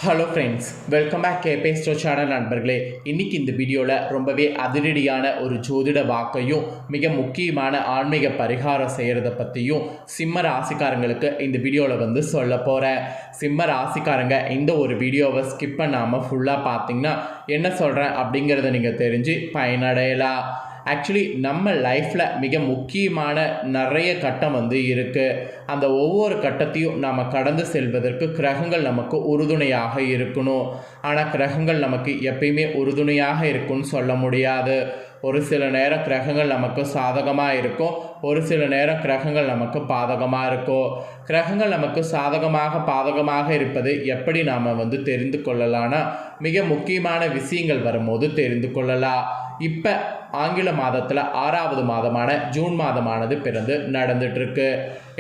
Hello friends, welcome back கேபே ஸ்டோ channel நண்பர்களே. இன்றைக்கி இந்த வீடியோவில் ரொம்பவே அதிரடியான ஒரு ஜோதிட வாக்கையும் மிக முக்கியமான ஆன்மீக பரிகாரம் செய்கிறத பற்றியும் சிம்ம ராசிக்காரங்களுக்கு இந்த வீடியோவில் சொல்ல போகிறேன். சிம்ம ராசிக்காரங்க இந்த ஒரு வீடியோவை ஸ்கிப் பண்ணாமல் ஃபுல்லாக பார்த்தீங்கன்னா என்ன சொல்கிறேன் அப்படிங்கிறத நீங்கள் தெரிஞ்சு பயனடையலாம். ஆக்சுவலி நம்ம லைஃப்பில் மிக முக்கியமான நிறைய கட்டம் இருக்குது. அந்த ஒவ்வொரு கட்டத்தையும் நாம் கடந்து செல்வதற்கு கிரகங்கள் நமக்கு உறுதுணையாக இருக்கணும். ஆனால் கிரகங்கள் நமக்கு எப்பயுமே உறுதுணையாக இருக்குன்னு சொல்ல முடியாது. ஒரு சில நேரம் கிரகங்கள் நமக்கு சாதகமாக இருக்கும், ஒரு சில நேரம் கிரகங்கள் நமக்கு பாதகமாக இருக்கும். கிரகங்கள் நமக்கு சாதகமாக பாதகமாக இருப்பது எப்படி நாம் தெரிந்து கொள்ளலாம்னா, மிக முக்கியமான விஷயங்கள் வரும்போது தெரிந்து கொள்ளலாம். இப்போ ஆங்கில மாதத்தில் 6வது மாதமான ஜூன் மாதமானது பிறந்து நடந்துட்டுருக்கு.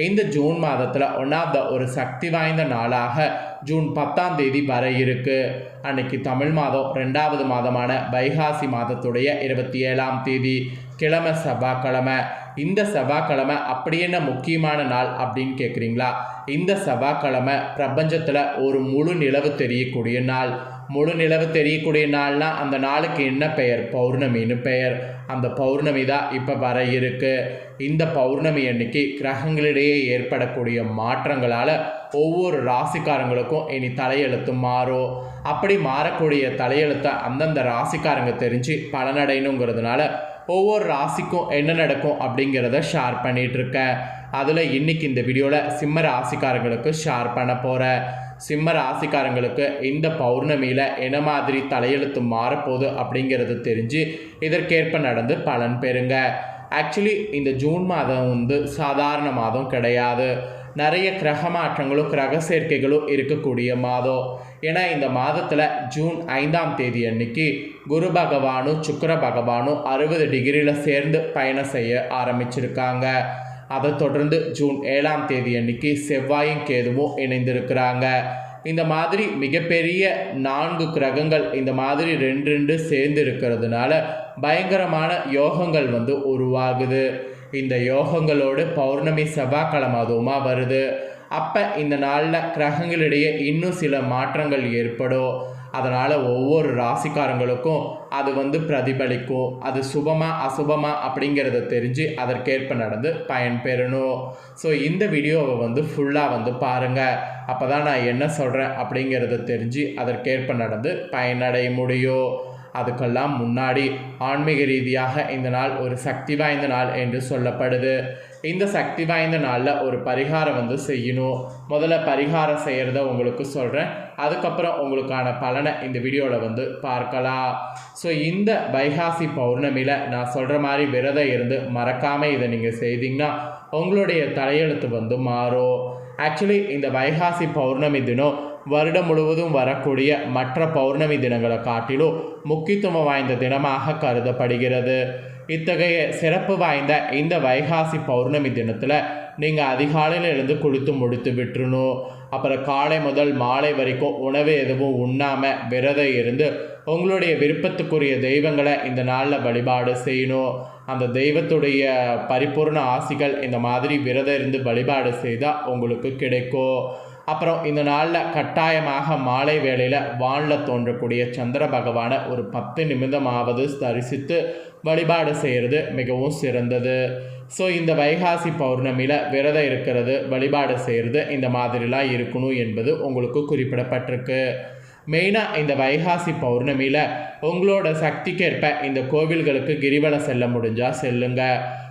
இந்த ஜூன் மாதத்தில் ஒரு சக்தி வாய்ந்த நாளாக ஜூன் 10ஆம் தேதி வர இருக்குது. அன்னைக்கு தமிழ் மாதம் 2வது மாதமான வைகாசி மாதத்துடைய 27ஆம் தேதி கிழமை செவ்வாய்க்கிழமை. இந்த செவ்வாய்க்கிழமை அப்படி என்ன முக்கியமான நாள் அப்படின்னு கேட்குறீங்களா? இந்த செவ்வாய்க்கிழமை பிரபஞ்சத்தில் ஒரு முழு நிலவு தெரியக்கூடிய நாள். முழு நிலவு தெரியக்கூடிய நாள்னால் அந்த நாளுக்கு என்ன பெயர்? பௌர்ணமின்னு பெயர். அந்த பௌர்ணமி தான் இப்போ வர இருக்கு. இந்த பௌர்ணமி அன்னைக்கு கிரகங்களிடையே ஏற்படக்கூடிய மாற்றங்களால் ஒவ்வொரு ராசிக்காரங்களுக்கும் இனி தலையெழுத்து மாறும். அப்படி மாறக்கூடிய தலையெழுத்தை அந்தந்த ராசிக்காரங்க தெரிஞ்சு பலனடையணுங்கிறதுனால ஒவ்வொரு ராசிக்கும் என்ன நடக்கும் அப்படிங்கிறத ஷேர் பண்ணிகிட்ருக்கேன். அதில் இன்றைக்கி இந்த வீடியோவில் சிம்ம ராசிக்காரங்களுக்கு ஷேர் பண்ண போகிறேன். சிம்ம ராசிக்காரங்களுக்கு இந்த பௌர்ணமியில் என்ன மாதிரி தலையெழுத்து மாறப்போகுது அப்படிங்கிறது தெரிஞ்சு இதற்கேற்ப நடந்து பலன் பெறுங்க. ஆக்சுவலி இந்த ஜூன் மாதம் சாதாரண மாதம் கிடையாது. நிறைய கிரக மாற்றங்களும் கிரக சேர்க்கைகளும் இருக்கக்கூடிய மாதம். ஏன்னா இந்த மாதத்தில் ஜூன் 5ஆம் தேதி அன்னைக்கு குரு பகவானும் சுக்கிர பகவானும் 60 டிகிரியில் சேர்ந்து பயணம் செய்ய ஆரம்பிச்சிருக்காங்க. அதை தொடர்ந்து ஜூன் 7ஆம் தேதி அன்னைக்கு செவ்வாயும் கேதுவும் இணைந்திருக்கிறாங்க. இந்த மாதிரி மிகப்பெரிய 4 கிரகங்கள் இந்த மாதிரி 2 சேர்ந்து இருக்கிறதுனால பயங்கரமான யோகங்கள் உருவாகுது. இந்த யோகங்களோடு பௌர்ணமி செவ்வாய்க்கிழமை அதுவுமா வருது. அப்போ இந்த நாளில் கிரகங்களிடையே இன்னும் சில மாற்றங்கள் ஏற்படும். அதனால் ஒவ்வொரு ராசிக்காரங்களுக்கும் அது பிரதிபலிக்கும். அது சுபமா அசுபமா அப்படிங்கிறத தெரிஞ்சு அதற்கேற்ப நடந்து பயன்பெறணும். ஸோ இந்த வீடியோவை ஃபுல்லாக பாருங்கள். அப்போ தான் நான் என்ன சொல்கிறேன் அப்படிங்கிறத தெரிஞ்சு அதற்கேற்ப நடந்து பயனடைய முடியும். அதுக்கெல்லாம் முன்னாடி ஆன்மீக ரீதியாக இந்த நாள் ஒரு சக்தி வாய்ந்த நாள் என்று சொல்லப்படுது. இந்த சக்தி வாய்ந்த நாளில் ஒரு பரிகாரம் செய்யணும். முதல்ல பரிகாரம் செய்கிறத உங்களுக்கு சொல்கிறேன். அதுக்கப்புறம் உங்களுக்கான பலனை இந்த வீடியோவில் பார்க்கலாம். ஸோ இந்த வைகாசி பௌர்ணமியில் நான் சொல்கிற மாதிரி விரதம் இருந்து மறக்காமல் இதை நீங்கள் செய்தீங்கன்னா உங்களுடைய தலையெழுத்து மாறும். ஆக்சுவலி இந்த வைகாசி பௌர்ணமி தினம் வருடம் முழுவதும் வரக்கூடிய மற்ற பௌர்ணமி தினங்களை காட்டிலும் முக்கியத்துவம் வாய்ந்த தினமாக கருதப்படுகிறது. இத்தகைய சிறப்பு வாய்ந்த இந்த வைகாசி பௌர்ணமி தினத்தில் நீங்கள் அதிகாலையில் எழுந்து குளித்து முடித்து விட்டுறணும். அப்புறம் காலை முதல் மாலை வரைக்கும் உணவு எதுவும் உண்ணாமல் விரதம் இருந்து உங்களுடைய விருப்பத்துக்குரிய தெய்வங்களை இந்த நாளில் வழிபாடு செய்யணும். அந்த தெய்வத்துடைய பரிபூர்ண ஆசிகள் இந்த மாதிரி விரதம் இருந்து வழிபாடு செய்தால் உங்களுக்கு கிடைக்கும். அப்புறம் இந்த நாளில் கட்டாயமாக மாலை வேளையில் வானில் தோன்றக்கூடிய சந்திர பகவானை ஒரு 10 நிமிடமாவது தரிசித்து வழிபாடு செய்கிறது மிகவும் சிறந்தது. ஸோ இந்த வைகாசி பௌர்ணமியில் விரதம் இருக்கிறது, வழிபாடு செய்கிறது இந்த மாதிரிலாம் இருக்கணும் என்பது உங்களுக்கு குறிப்பிடப்பட்டிருக்கு. மெயினாக இந்த வைகாசி பௌர்ணமியில் உங்களோட சக்திக்கேற்ப இந்த கோவில்களுக்கு கிரிவலம் செல்ல முடிஞ்சால் செல்லுங்க.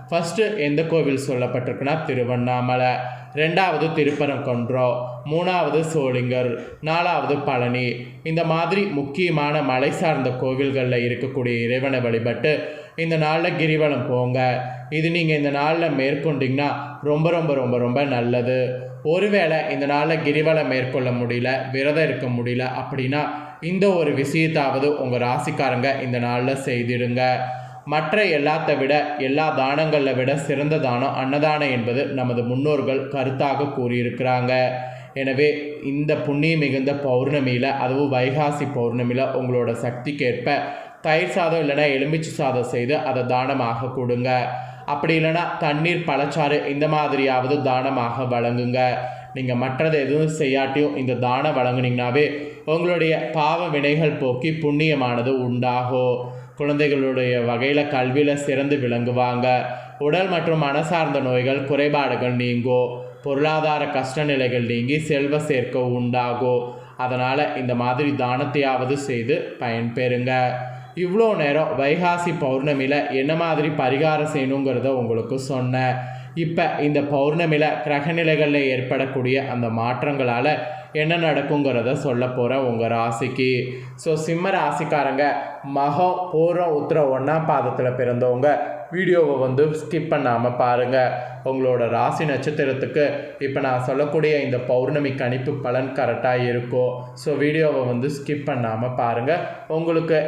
ஃபஸ்ட்டு எந்த கோவில் சொல்லப்பட்டிருக்குன்னா திருவண்ணாமலை, 2வது திருப்பரங்குன்றம், 3வது சோளிங்கர், 4வது பழனி. இந்த மாதிரி முக்கியமான மலை சார்ந்த கோவில்களில் இருக்கக்கூடிய இறைவனை வழிபட்டு இந்த நாளில் கிரிவலம் போங்க. இது நீங்கள் இந்த நாளில் மேற்கொண்டிங்கன்னா ரொம்ப ரொம்ப ரொம்ப ரொம்ப நல்லது. ஒருவேளை இந்த நாளில் கிரிவலம் மேற்கொள்ள முடியல, விரதம் இருக்க முடியல அப்படின்னா இந்த ஒரு விஷயத்தாவது உங்கள் ராசிக்காரங்க இந்த நாளில் செய்திடுங்க. மற்ற எல்லாத்தை விட எல்லா தானங்களை விட சிறந்த தானம் அன்னதானம் என்பது நமது முன்னோர்கள் கருத்தாக கூறியிருக்கிறாங்க. எனவே இந்த புண்ணியம் மிகுந்த பௌர்ணமியில், அதுவும் வைகாசி பௌர்ணமியில் உங்களோட சக்திக்கேற்ப தயிர் சாதம் இல்லைன்னா எலுமிச்சை சாதம் செய்து அதை தானமாக கொடுங்க. அப்படி இல்லைன்னா தண்ணீர் பழச்சாறு இந்த மாதிரியாவது தானமாக வழங்குங்க. நீங்கள் மற்றது எதுவும் செய்யாட்டியும் இந்த தானம் வழங்குனீங்கன்னாவே உங்களுடைய பாவ வினைகள் போக்கி புண்ணியமானது உண்டாகும். குழந்தைகளுடைய வகையில் கல்வியில் சிறந்து விளங்குவாங்க. உடல் மற்றும் மனசார்ந்த நோய்கள் குறைபாடுகள் நீங்கும். பொருளாதார கஷ்ட நிலைகள் நீங்கி செல்வ சேர்க்கை உண்டாகும். அதனால் இந்த மாதிரி தானத்தையாவது செய்து பயன்பெறுங்க. இவ்வளோ நேரம் வைகாசி பௌர்ணமியில் என்ன மாதிரி பரிகாரம் செய்யணுங்கிறத உங்களுக்கு சொன்னேன். இப்போ இந்த பௌர்ணமியில் கிரகநிலைகளில் ஏற்படக்கூடிய அந்த மாற்றங்களால் என்ன நடக்குங்கிறத சொல்ல போகிறேன் உங்கள் ராசிக்கு. ஸோ சிம்ம ராசிக்காரங்க மகம் பூரம் உத்திர 1ஆம் பாதத்தில் பிறந்தவங்க வீடியோவை ஸ்கிப் பண்ணாமல் பாருங்கள். உங்களோட ராசி நட்சத்திரத்துக்கு இப்போ நான் சொல்லக்கூடிய இந்த பௌர்ணமி கணிப்பு பலன் கரெக்டாக இருக்கும். ஸோ வீடியோவை ஸ்கிப் பண்ணாமல் பாருங்கள். உங்களுக்கு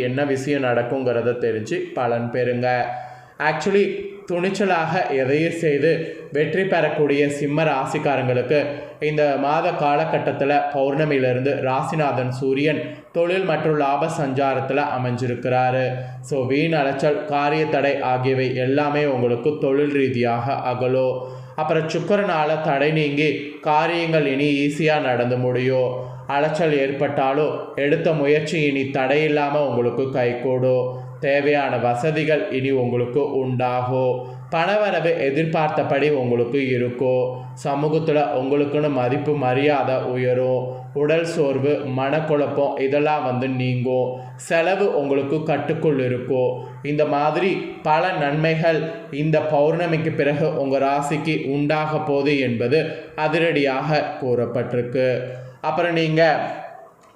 என்ன விஷயம் நடக்குங்கிறத தெரிஞ்சு பலன் பெறுங்க. ஆக்சுவலி துணிச்சலாக எதையும் செய்து வெற்றி பெறக்கூடிய சிம்ம ராசிக்காரங்களுக்கு இந்த மாத காலகட்டத்தில் பௌர்ணமியிலிருந்து ராசிநாதன் சூரியன் தொழில் மற்றும் லாப சஞ்சாரத்தில் அமைஞ்சிருக்கிறாரு. ஸோ வீண் அலைச்சல், காரிய தடை ஆகியவை எல்லாமே உங்களுக்கு தொழில் ரீதியாக அகலும். அப்புறம் சுக்கரனால் தடை நீங்கி காரியங்கள் இனி ஈஸியாக நடந்து முடியும். அலைச்சல் ஏற்பட்டாலும் எடுத்த முயற்சி இனி தடையில்லாமல் உங்களுக்கு கைகூடும். தேவையான வசதிகள் இனி உங்களுக்கு உண்டாகும். பணவரவு எதிர்பார்த்தபடி உங்களுக்கு இருக்கும். சமூகத்தில் உங்களுக்குன்னு மதிப்பு மரியாதை உயரும். உடல் சோர்வு, மனக்குழப்பம் இதெல்லாம் நீங்கும். செலவு உங்களுக்கு கட்டுக்குள் இருக்கும். இந்த மாதிரி பல நன்மைகள் இந்த பௌர்ணமிக்கு பிறகு உங்கள் ராசிக்கு உண்டாக போகுது என்பது அதிரடியாக கூறப்பட்டிருக்கு. அப்புறம் நீங்கள்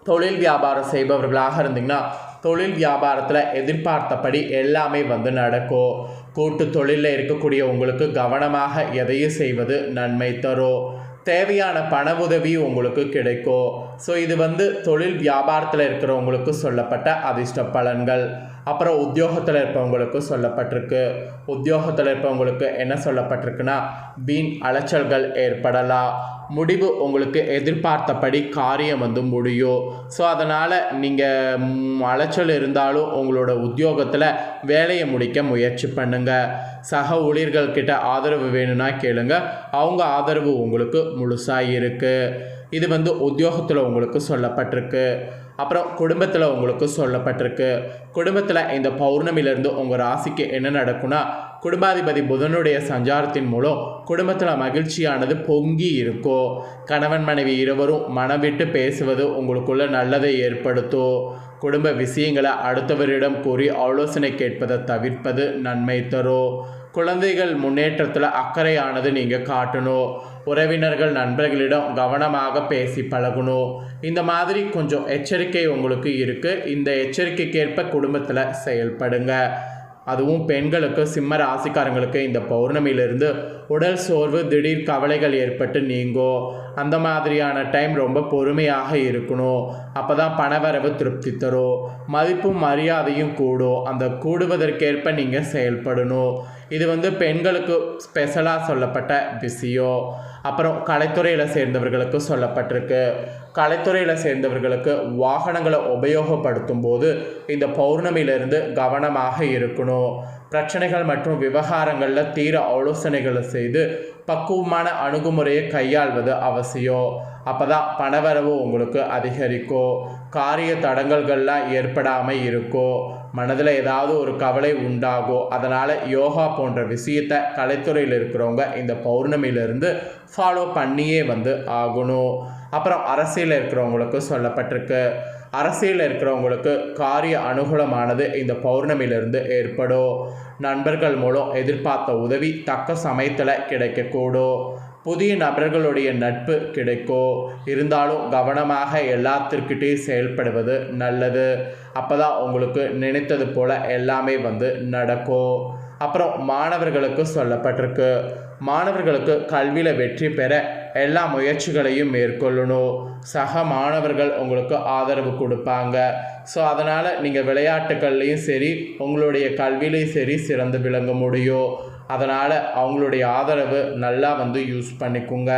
தொழில் வியாபாரம் செய்பவர்களாக இருந்தீங்கன்னா தொழில் வியாபாரத்தில் எதிர்பார்த்தபடி எல்லாமே நடக்கும். கூட்டு தொழிலில் இருக்கக்கூடிய உங்களுக்கு கவனமாக எதையும் செய்வது நன்மை தரும். தேவையான பண உதவி உங்களுக்கு கிடைக்கும். ஸோ இது தொழில் வியாபாரத்தில் இருக்கிறவங்களுக்கு சொல்லப்பட்ட அதிர்ஷ்ட பலன்கள். அப்புறம் உத்தியோகத்தில் இருப்பவங்களுக்கு சொல்லப்பட்டிருக்கு. உத்தியோகத்தில் இருப்பவங்களுக்கு என்ன சொல்லப்பட்டிருக்குன்னா வீண் அலைச்சல்கள் ஏற்படலாம். முடிவு உங்களுக்கு எதிர்பார்த்தபடி காரியம் முடியும். ஸோ அதனால் நீங்கள் அலைச்சல் இருந்தாலும் உங்களோட உத்தியோகத்தில் வேலையை முடிக்க முயற்சி பண்ணுங்கள். சக ஊழியர்கள்கிட்ட ஆதரவு வேணும்னா கேளுங்க. அவங்க ஆதரவு உங்களுக்கு முழுசாக இருக்குது. இது உத்தியோகத்தில் உங்களுக்கு சொல்லப்பட்டிருக்கு. அப்புறம் குடும்பத்தில் உங்களுக்கு சொல்லப்பட்டிருக்கு. குடும்பத்தில் இந்த பௌர்ணமியிலேருந்து உங்கள் ராசிக்கு என்ன நடக்கும்னா குடும்பாதிபதி புதனுடைய சஞ்சாரத்தின் மூலம் குடும்பத்தில் மகிழ்ச்சியானது பொங்கி இருக்கும். கணவன் மனைவி இருவரும் மனம் விட்டு பேசுவது உங்களுக்குள்ள நல்லதை ஏற்படுத்தும். குடும்ப விஷயங்களை அடுத்தவரிடம் கூறி ஆலோசனை கேட்பதை தவிர்ப்பது நன்மை தரும். குழந்தைகள் முன்னேற்றத்தில் அக்கறையானது நீங்கள் காட்டணும். உறவினர்கள் நண்பர்களிடம் கவனமாக பேசி பழகணும். இந்த மாதிரி கொஞ்சம் எச்சரிக்கை உங்களுக்கு இருக்குது. இந்த எச்சரிக்கைக்கேற்ப குடும்பத்தில் செயல்படுங்க. அதுவும் பெண்களுக்கு சிம்ம ராசிக்காரங்களுக்கு இந்த பௌர்ணமியிலிருந்து உடல் சோர்வு, திடீர் கவலைகள் ஏற்பட்டு நீங்கும். அந்த மாதிரியான டைம் ரொம்ப பொறுமையாக இருக்கணும். அப்போ தான் பணவரவு திருப்தி தரும். மதிப்பும் மரியாதையும் கூடும். அந்த கூடுவதற்கேற்ப நீங்கள் செயல்படணும். இது பெண்களுக்கு ஸ்பெஷலாக சொல்லப்பட்ட விஷயம். அப்புறம் கலைத்துறையில் சேர்ந்தவர்களுக்கு சொல்லப்பட்டிருக்கு. கலைத்துறையில் சேர்ந்தவர்களுக்கு வாகனங்களை உபயோகப்படுத்தும் போது இந்த பௌர்ணமியிலிருந்து கவனமாக இருக்கணும். பிரச்சனைகள் மற்றும் விவகாரங்களில் தீர ஆலோசனைகளை செய்து பக்குவமான அணுகுமுறையை கையாள்வது அவசியம். அப்போ தான் பணவரவு உங்களுக்கு அதிகரிக்கும். காரிய தடங்கல்கள்லாம் ஏற்படாமல் இருக்கும். மனதில் ஏதாவது ஒரு கவலை உண்டாகும். அதனால் யோகா போன்ற விஷயத்தை கலைத்துறையில் இருக்கிறவங்க இந்த பௌர்ணமியிலிருந்து ஃபாலோ பண்ணியே ஆகணும். அப்புறம் அரசியலில் இருக்கிறவங்களுக்கு சொல்லப்பட்டிருக்கு. அரசியலில் இருக்கிறவங்களுக்கு காரிய அனுகூலமானது இந்த பௌர்ணமியிலிருந்து ஏற்படும். நண்பர்கள் மூலம் எதிர்பார்த்த உதவி தக்க சமயத்தில் கிடைக்கக்கூடும். புதிய நபர்களுடைய நட்பு கிடைக்கும். இருந்தாலும் கவனமாக எல்லாத்திற்கிட்டையும் செயல்படுவது நல்லது. அப்போ தான் உங்களுக்கு நினைத்தது போல் எல்லாமே நடக்கும். அப்புறம் மாணவர்களுக்கு சொல்லப்பட்டிருக்கு. மாணவர்களுக்கு கல்வியில் வெற்றி பெற எல்லா முயற்சிகளையும் மேற்கொள்ளணும். சக மாணவர்கள் உங்களுக்கு ஆதரவு கொடுப்பாங்க. ஸோ அதனால் நீங்கள் விளையாட்டுக்கள்லேயும் சரி, உங்களுடைய கல்வியிலையும் சரி சிறந்து விளங்க முடியும். அதனால் அவங்களுடைய ஆதரவு நல்லா யூஸ் பண்ணிக்கோங்க.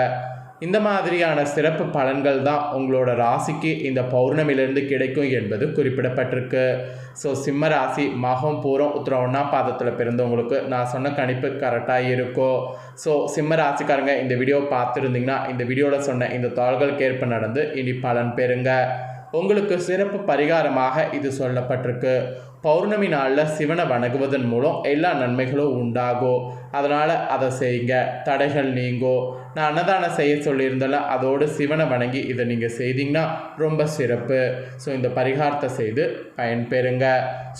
இந்த மாதிரியான சிறப்பு பலன்கள் தான் உங்களோட ராசிக்கு இந்த பௌர்ணமியிலிருந்து கிடைக்கும் என்பது குறிப்பிடப்பட்டிருக்கு. ஸோ சிம்ம ராசி மகம் பூரம் உத்திரம் 1ஆம் பாதத்தில் பிறந்தவங்களுக்கு நான் சொன்ன கணிப்பு கரெக்டாக இருக்கும். ஸோ சிம்ம ராசிக்காரங்க இந்த வீடியோ பார்த்துருந்தீங்கன்னா இந்த வீடியோவில் சொன்ன இந்த தாள்களுக்கு ஏற்ப நடந்து இனி பலன் பெறுங்க. உங்களுக்கு சிறப்பு பரிகாரமாக இது சொல்லப்பட்டிருக்கு. பௌர்ணமி நாளில் சிவனை வணங்குவதன் மூலம் எல்லா நன்மைகளும் உண்டாகும். அதனால் அதை செய்யுங்க, தடைகள் நீங்கும். நான் அன்னதானம் செய்ய சொல்லியிருந்தால அதோடு சிவனை வணங்கி இதை நீங்கள் செய்தீங்கன்னா ரொம்ப சிறப்பு. ஸோ இந்த பரிகாரத்தை செய்து பயன்பெறுங்க.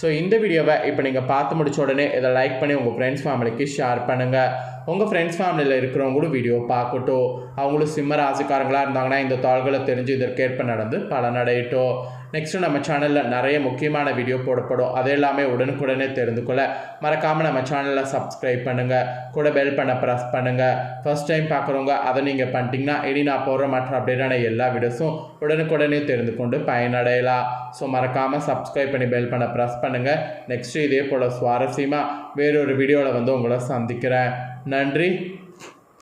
ஸோ இந்த வீடியோவை இப்போ நீங்கள் பார்த்து முடிச்ச உடனே இதை லைக் பண்ணி உங்கள் ஃப்ரெண்ட்ஸ் ஃபேமிலிக்கு ஷேர் பண்ணுங்கள். உங்கள் ஃப்ரெண்ட்ஸ் ஃபேமிலியில் இருக்கிறவங்களும் வீடியோ பார்க்கட்டும். அவங்களும் சிம்ம ராசிக்காரங்களாக இருந்தாங்கன்னா இந்த தாள்களை தெரிஞ்சு இதற்கேற்ப நடந்து பலனடையட்டும். நெக்ஸ்ட்டு நம்ம சேனலில் நிறைய முக்கியமான வீடியோ போடப்படும். அது எல்லாமே உடனுக்குடனே தெரிந்து கொள்ள மறக்காமல் நம்ம சேனலில் சப்ஸ்கிரைப் பண்ணுங்கள், கூட பெல் பண்ண ப்ரெஸ் பண்ணுங்கள். ஃபர்ஸ்ட் டைம் பார்க்குறவங்க அதை நீங்கள் பண்ணிட்டீங்கன்னா இனி நான் போடுற மற்ற அப்டேட்டான எல்லா வீடியோஸும் உடனுக்குடனே தெரிந்து கொண்டு பயனடையலாம். ஸோ மறக்காமல் சப்ஸ்கிரைப் பண்ணி பெல் பண்ண ப்ரெஸ் பண்ணுங்கள். நெக்ஸ்ட்டு இதே போல் சுவாரஸ்யமாக வேறொரு வீடியோவில் வந்து உங்களை சந்திக்கிறேன். நன்றி.